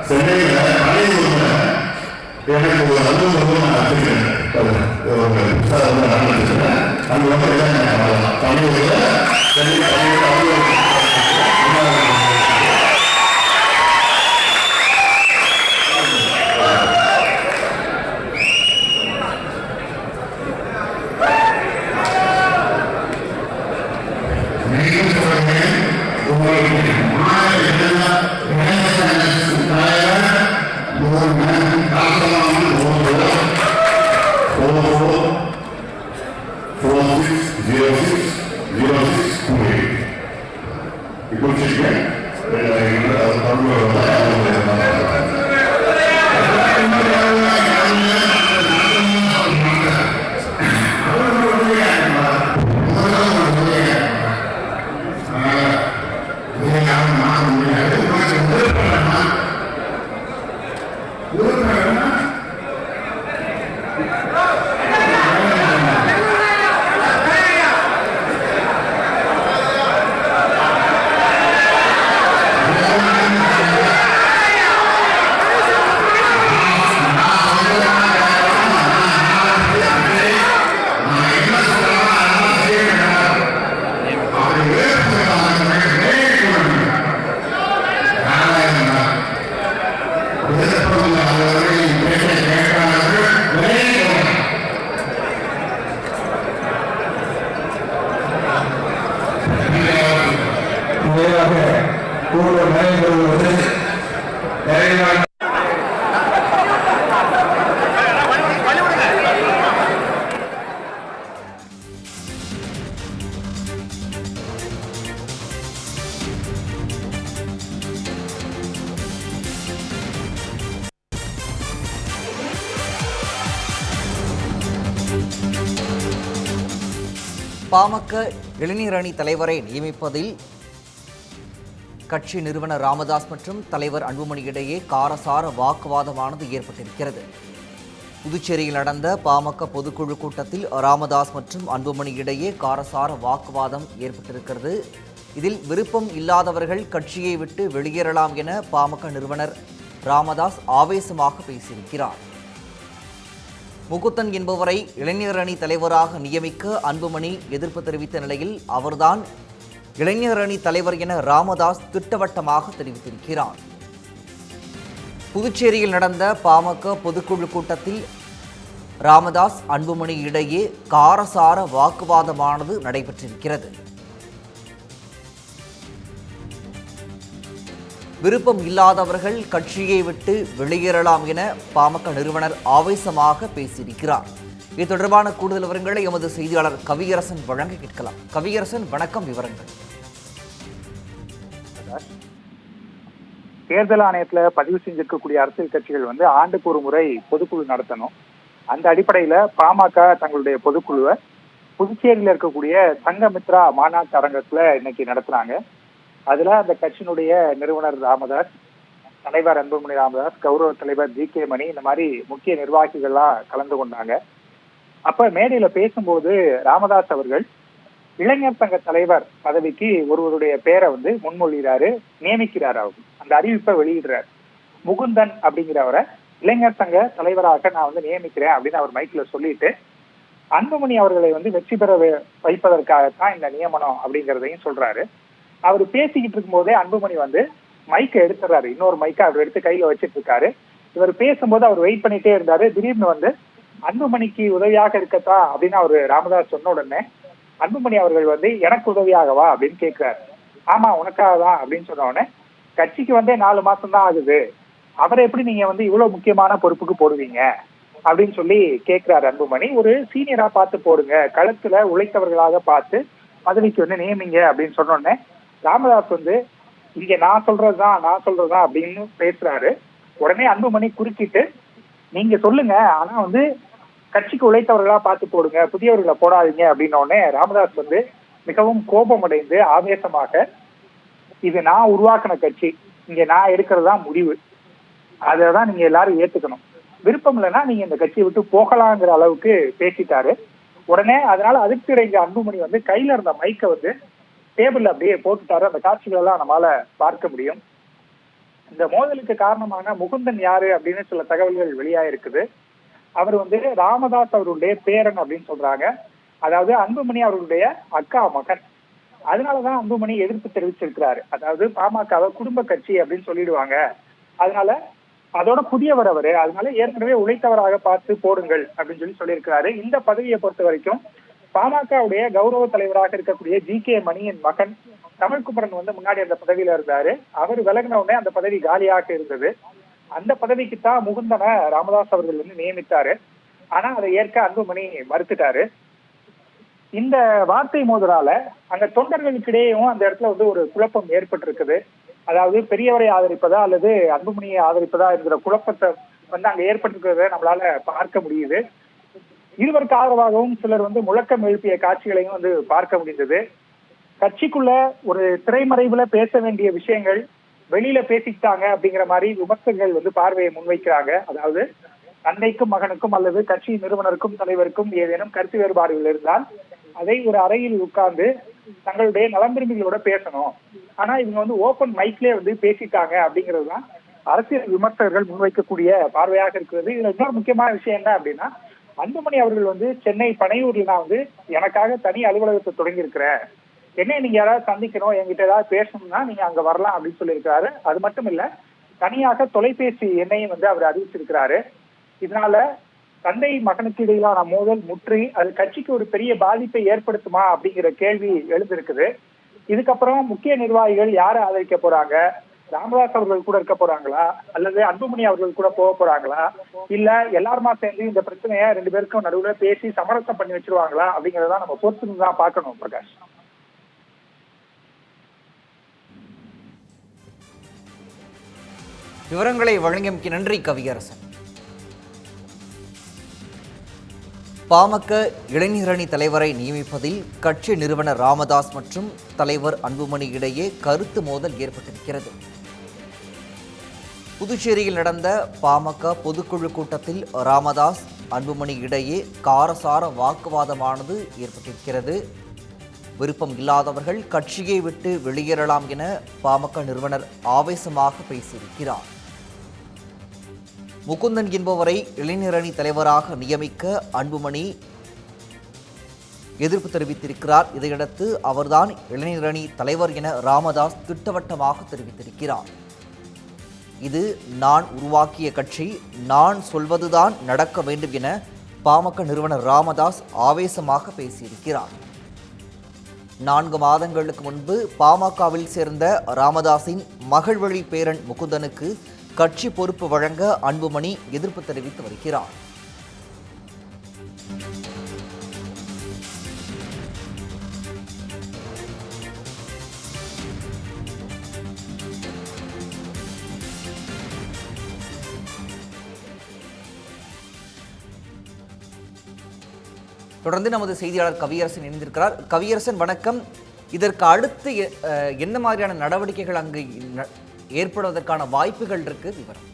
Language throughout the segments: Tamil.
சென்னையில் எனக்கு ஒரு அலுவலகம் நான் வச்சிருக்கேன். அங்கே வந்து தமிழில் பாமக இளைஞர் அணி தலைவரை நியமிப்பதில் கட்சி நிறுவனர் ராமதாஸ் மற்றும் தலைவர் அன்புமணி இடையே காரசார வாக்குவாதமானது ஏற்பட்டிருக்கிறது. புதுச்சேரியில் நடந்த பாமக பொதுக்குழு கூட்டத்தில் ராமதாஸ் மற்றும் அன்புமணி இடையே காரசார வாக்குவாதம் ஏற்பட்டிருக்கிறது. இதில் விருப்பம் இல்லாதவர்கள் கட்சியை விட்டு வெளியேறலாம் என பாமக நிறுவனர் ராமதாஸ் ஆவேசமாக பேசியிருக்கிறார். முகுந்தன் என்பவரை இளைஞர் அணி தலைவராக நியமிக்க அன்புமணி எதிர்ப்பு தெரிவித்த நிலையில் அவர்தான் இளைஞர் அணி தலைவர் என ராமதாஸ் திட்டவட்டமாக தெரிவித்திருக்கிறார். புதுச்சேரியில் நடந்த பாமக பொதுக்குழு கூட்டத்தில் ராமதாஸ் அன்புமணி இடையே காரசார வாக்குவாதமானது நடைபெற்றிருக்கிறது. விருப்பம் இல்லாதவர்கள் கட்சியை விட்டு வெளியேறலாம் என பாமக நிறுவனர் ஆவேசமாக பேசியிருக்கிறார். இது தொடர்பான கூடுதல் விவரங்களை எமது செய்தியாளர் கவியரசன் வழங்க கேட்கலாம். கவியரசன், வணக்கம். விவரங்கள். தேர்தல் ஆணையத்துல பதிவு செஞ்சிருக்கக்கூடிய அரசியல் கட்சிகள் ஆண்டுக்கு ஒரு முறை பொதுக்குழு நடத்தணும். அந்த அடிப்படையில பாமக தங்களுடைய பொதுக்குழுவை புதுச்சேரியில இருக்கக்கூடிய சங்கமித்ரா மாநாட்டு அரங்கத்துல இன்னைக்கு நடத்துறாங்க. அதுல அந்த கட்சியினுடைய நிறுவனர் ராமதாஸ், தலைவர் அன்புமணி ராமதாஸ், கௌரவ தலைவர் ஜி.கே. மணி, இந்த மாதிரி முக்கிய நிர்வாகிகள்லாம் கலந்து கொண்டாங்க. அப்ப மேடையில பேசும்போது ராமதாஸ் அவர்கள் இளைஞர் சங்க தலைவர் பதவிக்கு ஒருவருடைய பேரை முன்மொழிகிறாரு, நியமிக்கிறார். அவர் அந்த அறிவிப்பை வெளியிடுறார். முகுந்தன் அப்படிங்கிறவரை இளைஞர் சங்க தலைவராக நான் நியமிக்கிறேன் அப்படின்னு அவர் மைக்ல சொல்லிட்டு அன்புமணி அவர்களை வெற்றி பெற வைப்பதற்காகத்தான் இந்த நியமனம் அப்படிங்கிறதையும் சொல்றாரு. அவர் பேசிக்கிட்டு இருக்கும் போதே அன்புமணி மைக்கை எடுத்துறாரு. இன்னொரு மைக்கை அவர் எடுத்து கையில வச்சிட்டு இருக்காரு. இவர் பேசும்போது அவர் வெயிட் பண்ணிட்டே இருந்தாரு. திடீர்னு அன்புமணிக்கு உதவியாக இருக்கத்தா அப்படின்னு அவரு ராமதாஸ் சொன்ன உடனே அன்புமணி அவர்கள் எனக்கு உதவியாகவா அப்படின்னு கேட்கிறாரு. ஆமா, உனக்காக தான் அப்படின்னு சொன்ன உடனே, கட்சிக்கு 4 மாசம் தான் ஆகுது, அவரை எப்படி நீங்க இவ்வளவு முக்கியமான பொறுப்புக்கு போடுவீங்க அப்படின்னு சொல்லி கேட்கிறாரு அன்புமணி. ஒரு சீனியரா பார்த்து போடுங்க, களத்துல உழைத்தவர்களாக பார்த்து பதவிக்கு நியமிங்க அப்படின்னு சொன்ன உடனே ராமதாஸ் இங்க நான் சொல்றதுதான் அப்படின்னு பேசுறாரு. உடனே அன்புமணி குறுக்கிட்டு, நீங்க சொல்லுங்க, ஆனா கட்சிக்கு உழைத்தவர்களா பார்த்து போடுங்க, புதியவர்களை போடாதீங்க அப்படின்ன உடனே ராமதாஸ் மிகவும் கோபமடைந்து ஆவேசமாக, இது நான் உருவாக்கின கட்சி, இங்க நான் எடுக்கிறதா முடிவு, அதான் நீங்க எல்லாரும் ஏத்துக்கணும், விருப்பம் இல்லைன்னா நீங்க இந்த கட்சியை விட்டு போகலாங்கிற அளவுக்கு பேசிட்டாரு. உடனே அதனால அதிர்ச்சி அடைந்த அன்புமணி வந்து கையில இருந்த மைக்கை வந்து டேபிள்ல அப்படியே போட்டுட்டாரு. அந்த காட்சிகள் எல்லாம் நம்மளால பார்க்க முடியும். இந்த மோதலுக்கு காரணமான முகுந்தன் யாரு அப்படின்னு சில தகவல்கள் வெளியாயிருக்குது. அவர் வந்து ராமதாஸ் அவருடைய பேரன் அப்படின்னு சொல்றாங்க. அதாவது அன்புமணி அவர்களுடைய அக்கா மகன். அதனாலதான் அன்புமணி எதிர்ப்பு தெரிவிச்சிருக்கிறாரு. அதாவது பாமகவை குடும்ப கட்சி அப்படின்னு சொல்லிடுவாங்க, அதனால அதோட புதியவர் அவரு, அதனால ஏற்கனவே உழைத்தவராக பார்த்து போடுங்கள் அப்படின்னு சொல்லியிருக்கிறாரு. இந்த பதவியை பொறுத்த வரைக்கும் பாமகவுடைய கௌரவ தலைவராக இருக்கக்கூடிய ஜி.கே. மணியின் மகன் தமிழ்குமரன் வந்து முன்னாடி அந்த பதவியில இருந்தாரு. அவர் விலகின உடனே அந்த பதவி காலியாக இருந்தது. அந்த பதவிக்கு தான் முகுந்தனை ராமதாஸ் அவர்கள் வந்து நியமித்தாரு. ஆனா அதை ஏற்க அன்புமணி மறுத்துட்டாரு. இந்த வார்த்தை மோதலால அங்க தொண்டர்களுக்கிடையும் அந்த இடத்துல வந்து ஒரு குழப்பம் ஏற்பட்டிருக்குது. அதாவது பெரியவரை ஆதரிப்பதா அல்லது அன்புமணியை ஆதரிப்பதா என்கிற குழப்பத்தை வந்து அங்க ஏற்பட்டிருக்கிறத நம்மளால பார்க்க முடியுது. இருவருக்கு ஆதரவாகவும் சிலர் வந்து முழக்கம் எழுப்பிய காட்சிகளையும் வந்து பார்க்க முடிந்தது. கட்சிக்குள்ள ஒரு திரைமறைவுல பேச வேண்டிய விஷயங்கள் வெளியில பேசிக்கிட்டாங்க அப்படிங்கிற மாதிரி விமர்சகர்கள் வந்து பார்வையை முன்வைக்கிறாங்க. அதாவது தந்தைக்கும் மகனுக்கும் அல்லது கட்சி நிறுவனருக்கும் தலைவருக்கும் ஏதேனும் கருத்து வேறுபாடுகள் இருந்தால் அதை ஒரு அறையில் உட்கார்ந்து தங்களுடைய நலம்பெருமைகளோட பேசணும். ஆனா இவங்க வந்து ஓபன் மைக்லயே வந்து பேசிட்டாங்க அப்படிங்கிறது தான் அரசியல் விமர்சகர்கள் முன்வைக்கக்கூடிய பார்வையாக இருக்கிறது. இதுல இன்னொரு முக்கியமான விஷயம் என்ன அப்படின்னா, அன்புமணி அவர்கள் வந்து சென்னை பனையூர்ல நான் வந்து எனக்காக தனி அலுவலகத்தை தொடங்கி இருக்கிறேன், என்ன நீங்க யாராவது சந்திக்கணும், என்கிட்ட ஏதாவது பேசணும்னா நீங்க அங்க வரலாம் அப்படின்னு சொல்லியிருக்கிறாரு. அது மட்டும் இல்ல, தனியாக தொலைபேசி எண்ணையும் வந்து அவர் அறிவிச்சிருக்கிறாரு. இதனால தந்தை மகனுக்கு இடையிலான மோதல் முற்றி அது கட்சிக்கு ஒரு பெரிய பாதிப்பை ஏற்படுத்துமா அப்படிங்கிற கேள்வி எழுந்திருக்குது. இதுக்கப்புறம் முக்கிய நிர்வாகிகள் யாரை ஆதரிக்க போறாங்க, ராமதாஸ் அவர்கள் கூட இருக்க போறாங்களா அல்லது அன்புமணி அவர்கள் கூட போக போறாங்களா, இல்ல எல்லாருமா சேர்ந்து இந்த பிரச்சனைய 2 பேருக்கும் நடுவுல பேசி சமரசம் பண்ணி வச்சிருவாங்களா அப்படிங்கறதான் நம்ம பொறுத்து தான் பார்க்கணும். பிரகாஷ், விவரங்களை வழங்கியமைக்கு நன்றி கவியரசன். பாமக இளைஞரணி தலைவரை நியமிப்பதில் கட்சி நிறுவனர் ராமதாஸ் மற்றும் தலைவர் அன்புமணி இடையே கருத்து மோதல் ஏற்பட்டிருக்கிறது. புதுச்சேரியில் நடந்த பாமக பொதுக்குழு கூட்டத்தில் ராமதாஸ் அன்புமணி இடையே காரசார வாக்குவாதமானது ஏற்பட்டிருக்கிறது. விருப்பம் இல்லாதவர்கள் கட்சியை விட்டு வெளியேறலாம் என பாமக நிறுவனர் ஆவேசமாக பேசியிருக்கிறார். முகுந்தன் என்பவரை இளைஞரணி தலைவராக நியமிக்க அன்புமணி எதிர்ப்பு தெரிவித்திருக்கிறார். இதையடுத்து அவர்தான் இளைஞரணி தலைவர் என ராமதாஸ் திட்டவட்டமாக தெரிவித்திருக்கிறார். இது நான் உருவாக்கிய கட்சி, நான் சொல்வதுதான் நடக்க வேண்டும் என பாமக நிறுவனர் ராமதாஸ் ஆவேசமாக பேசியிருக்கிறார். 4 மாதங்களுக்கு முன்பு பாமகவில் சேர்ந்த ராமதாஸின் மகள்வழி பேரன் முகுந்தனுக்கு கட்சி பொறுப்பு வழங்க அன்புமணி எதிர்ப்பு தெரிவித்து வருகிறார். தொடர்ந்து நமது செய்தியாளர் கவியரசன் இணைந்திருக்கிறார். கவியரசன், வணக்கம். இதற்கு அடுத்து என்ன மாதிரியான நடவடிக்கைகள் அங்கு ஏற்படுவதற்கான வாய்ப்புகள் இருக்கு? விவரம்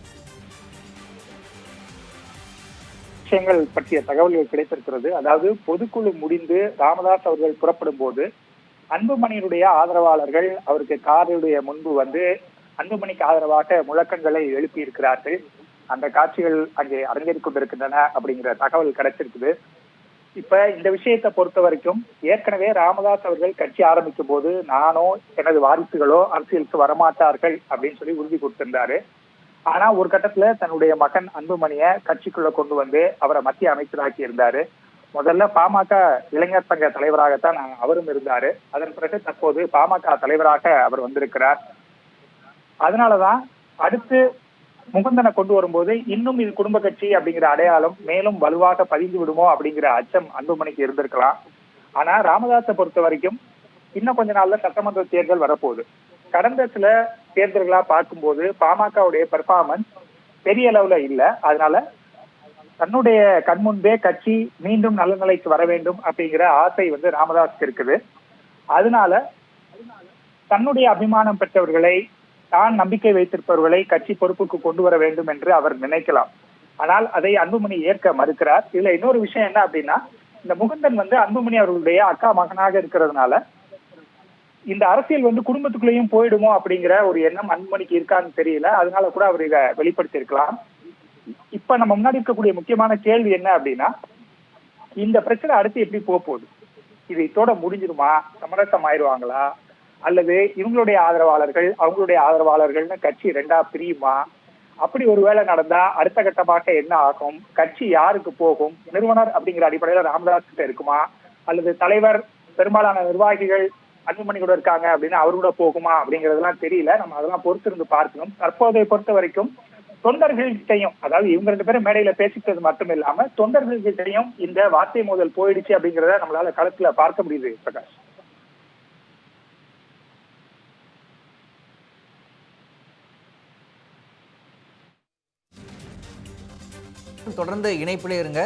விஷயங்கள் பற்றிய தகவல்கள் கிடைத்திருக்கிறது. அதாவது பொதுக்குழு முடிந்து ராமதாஸ் அவர்கள் புறப்படும் போது அன்புமணியினுடைய ஆதரவாளர்கள் அவருக்கு காருடைய முன்பு வந்து அன்புமணிக்கு ஆதரவாக முழக்கங்களை எழுப்பி இருக்கிறார்கள். அந்த காட்சிகள் அங்கே அரங்கேறிக் கொண்டிருக்கின்றன அப்படிங்கிற தகவல் கிடைச்சிருக்குது. இப்ப இந்த விஷயத்தை பொறுத்த வரைக்கும் ஏற்கனவே ராமதாஸ் அவர்கள் கட்சி ஆரம்பிக்கும் போது நானோ எனது வாரிசுகளோ அரசியலுக்கு வரமாட்டார்கள் அப்படின்னு சொல்லி உறுதி கொடுத்திருந்தாரு. ஆனா ஒரு கட்டத்துல தன்னுடைய மகன் அன்புமணிய கட்சிக்குள்ள கொண்டு வந்து அவரை மத்திய அமைச்சராக்கி இருந்தாரு. முதல்ல பாமக இளைஞர் சங்க தலைவராகத்தான் அவரும் இருந்தாரு. அதன் பிறகு தற்போது பாமக தலைவராக அவர் வந்திருக்கிறார். அதனாலதான் அடுத்து முகுந்தனை கொண்டு வரும்போது இன்னும் இது குடும்ப கட்சி அப்படிங்கிற அடையாளம் மேலும் வலுவாக பதிந்து விடுமோ அப்படிங்கிற அச்சம் அன்புமணிக்கு இருந்திருக்கலாம். ஆனா ராமதாஸை பொறுத்த வரைக்கும் இன்னும் கொஞ்ச நாள்ல சட்டமன்ற தேர்தல் வரப்போகுது. கடந்த சில தேர்தல்களா பார்க்கும்போது பாமகவுடைய பெர்ஃபார்மன்ஸ் பெரிய அளவுல இல்ல. அதனால தன்னுடைய கண்முன்பே கட்சி மீண்டும் நல்ல நிலைக்கு வர வேண்டும் அப்படிங்கிற ஆசை வந்து ராமதாஸுக்கு இருக்குது. அதனால தன்னுடைய அபிமானம் பெற்றவர்களை, தான் நம்பிக்கை வைத்திருப்பவர்களை கட்சி பொறுப்புக்கு கொண்டு வர வேண்டும் என்று அவர் நினைக்கலாம். ஆனால் அதை அன்புமணி ஏற்க மறுக்கிறார். இதுல இன்னொரு விஷயம் என்ன அப்படின்னா, இந்த முகுந்தன் வந்து அன்புமணி அவர்களுடைய அக்கா மகனாக இருக்கிறதுனால இந்த அரசியல் வந்து குடும்பத்துக்குள்ளேயும் போயிடுமோ அப்படிங்கிற ஒரு எண்ணம் அன்புமணிக்கு இருக்கான்னு தெரியல. அதனால கூட அவர் இதை வெளிப்படுத்தி இருக்கலாம். இப்ப நம்ம முன்னாடி இருக்கக்கூடிய முக்கியமான கேள்வி என்ன அப்படின்னா, இந்த பிரச்சனை அடுத்து எப்படி போக போகுது? இது இதோட முடிஞ்சிருமா? சமரசம் ஆயிடுவாங்களா? அல்லது இவங்களுடைய ஆதரவாளர்கள் அவங்களுடைய ஆதரவாளர்கள்னு கட்சி ரெண்டா பிரியுமா? அப்படி ஒரு வேலை நடந்தா அடுத்த கட்டமாக என்ன ஆகும்? கட்சி யாருக்கு போகும்? நிறுவனர் அப்படிங்கிற அடிப்படையில ராமதாஸ் கிட்ட இருக்குமா? அல்லது தலைவர், பெரும்பாலான நிர்வாகிகள் அன்புமணி கூட இருக்காங்க அப்படின்னு அவரு கூட போகுமா அப்படிங்கறதெல்லாம் தெரியல. நம்ம அதெல்லாம் பொறுத்திருந்து பார்க்கணும். தற்போதைய பொறுத்த வரைக்கும் தொண்டர்கள்கிட்டையும், அதாவது இவங்க 2 பேரும் மேடையில பேசிக்கிறது மட்டும் இல்லாம தொண்டர்கள்கிட்டையும் இந்த வார்த்தை மோதல் போயிடுச்சு அப்படிங்கறத நம்மளால களத்துல பார்க்க முடியுது பிரகாஷ். தொடர்ந்து இணைப்பிலே இருங்க.